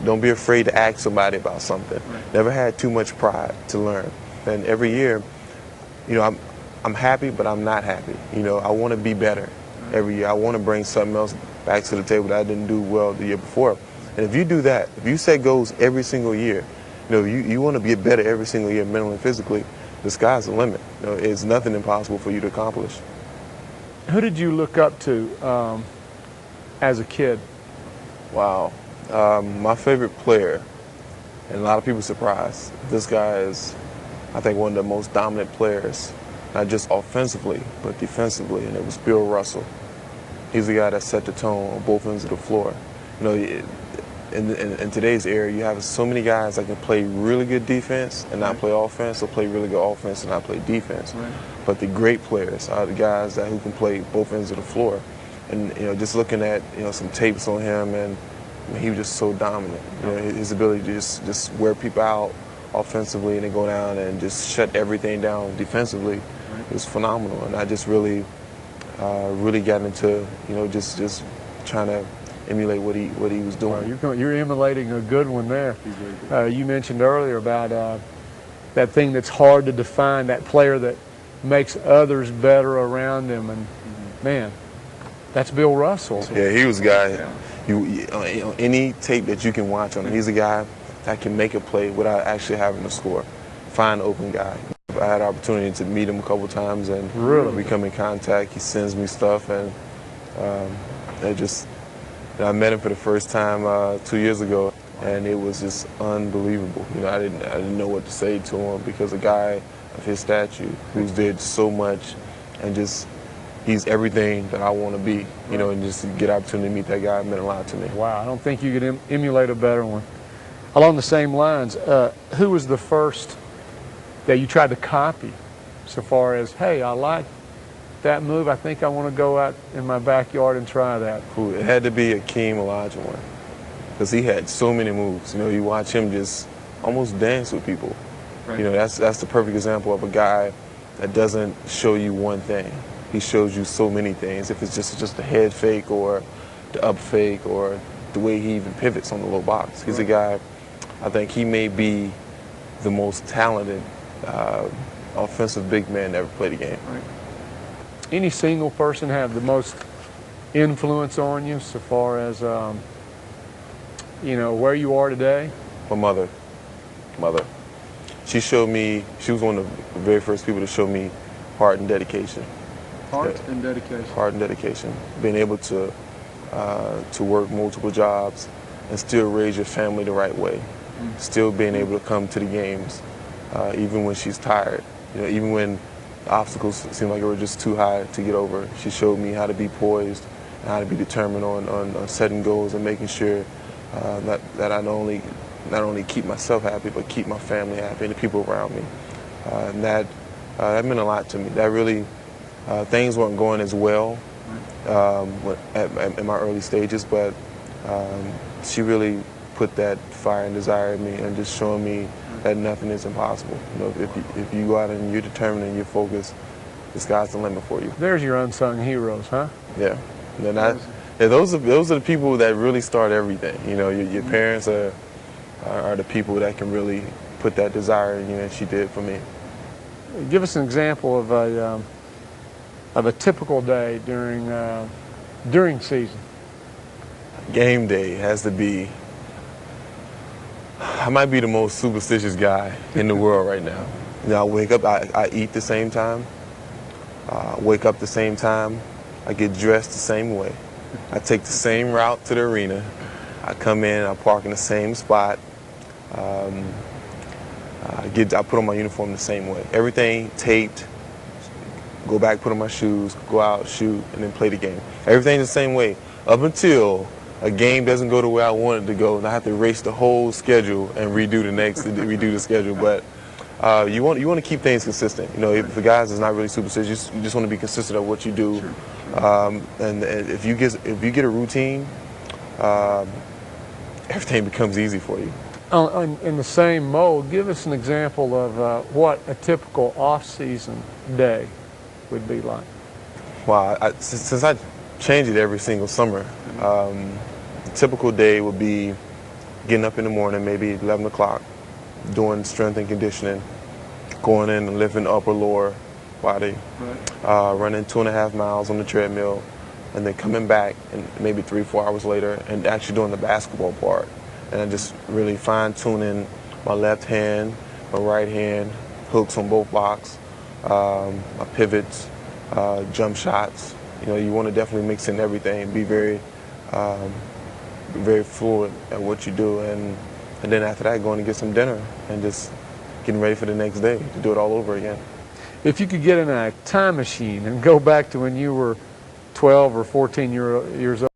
Don't be afraid to ask somebody about something. Never had too much pride to learn. And every year, I'm happy, but I'm not happy. I want to be better every year. I want to bring something else back to the table that I didn't do well the year before. And if you do that, if you set goals every single year, you want to get better every single year, mentally and physically, the sky's the limit. It's nothing impossible for you to accomplish. Who did you look up to as a kid? Wow. My favorite player, and a lot of people are surprised, this guy is, I think, one of the most dominant players, not just offensively, but defensively, and it was Bill Russell. He's the guy that set the tone on both ends of the floor. In today's era, you have so many guys that can play really good defense and not play offense, or play really good offense and not play defense. Right. But the great players are the guys who can play both ends of the floor. And just looking at some tapes on him, and he was just so dominant. His ability to just wear people out offensively and then go down and just shut everything down defensively was phenomenal. And I just really got into just trying to emulate what he was doing. Well, you're emulating a good one there. You mentioned earlier about that thing that's hard to define, that player that makes others better around him, and man, that's Bill Russell. Yeah, he was a guy. Any tape that you can watch on him, he's a guy that can make a play without actually having to score. Find an open guy. I had the opportunity to meet him a couple times and really we come in contact. He sends me stuff, and I met him for the first time 2 years ago, and it was just unbelievable. I didn't know what to say to him, because a guy of his stature who's did so much, and he's everything that I want to be, and just to get an opportunity to meet that guy meant a lot to me. Wow, I don't think you could emulate a better one. Along the same lines, who was the first that you tried to copy, so far as, hey, I like that move, I think I want to go out in my backyard and try that? It had to be Akeem Olajuwon, because he had so many moves. You watch him just almost dance with people. Right. That's the perfect example of a guy that doesn't show you one thing. He shows you so many things. If it's just a head fake or the up fake or the way he even pivots on the low box. He's a guy, I think he may be the most talented offensive big man that ever played the game. Right. Any single person have the most influence on you, so far as where you are today? My mother. She showed me. She was one of the very first people to show me heart and dedication. Heart and dedication. Heart and dedication. Being able to work multiple jobs and still raise your family the right way. Still being able to come to the games, even when she's tired. Even when the obstacles seemed like they were just too high to get over. She showed me how to be poised and how to be determined on setting goals and making sure that I not only keep myself happy, but keep my family happy and the people around me. And that meant a lot to me. That really, things weren't going as well in my early stages, but she really put that fire and desire in me, and just showing me that nothing is impossible. If you go out and you're determined and you're focused, the sky's the limit for you. There's your unsung heroes, huh? Yeah. And those are the people that really start everything. Your parents are the people that can really put that desire in you, and she did for me. Give us an example of a typical day during season. Game day has to be. I might be the most superstitious guy in the world right now. I wake up, I eat the same time, wake up the same time, I get dressed the same way. I take the same route to the arena. I come in, I park in the same spot. I put on my uniform the same way. Everything taped, go back, put on my shoes, go out, shoot, and then play the game. Everything the same way, up until a game doesn't go the way I want it to go, and I have to erase the whole schedule and redo the schedule. But you want to keep things consistent. If the guys is not really superstitious, you just want to be consistent of what you do. And if you get a routine, everything becomes easy for you. In the same mold, give us an example of what a typical off-season day would be like. Wow, since I change it every single summer, a typical day would be getting up in the morning, maybe 11 o'clock, doing strength and conditioning, going in and lifting upper lower body, running 2.5 miles on the treadmill, and then coming back and maybe 3-4 hours later and actually doing the basketball part. And I just really fine-tuning my left hand, my right hand, hooks on both blocks, my pivots, jump shots. You know, you want to definitely mix in everything, be very fluid at what you do, and then after that, going to get some dinner and just getting ready for the next day to do it all over again. If you could get in a time machine and go back to when you were 12 or 14 years old,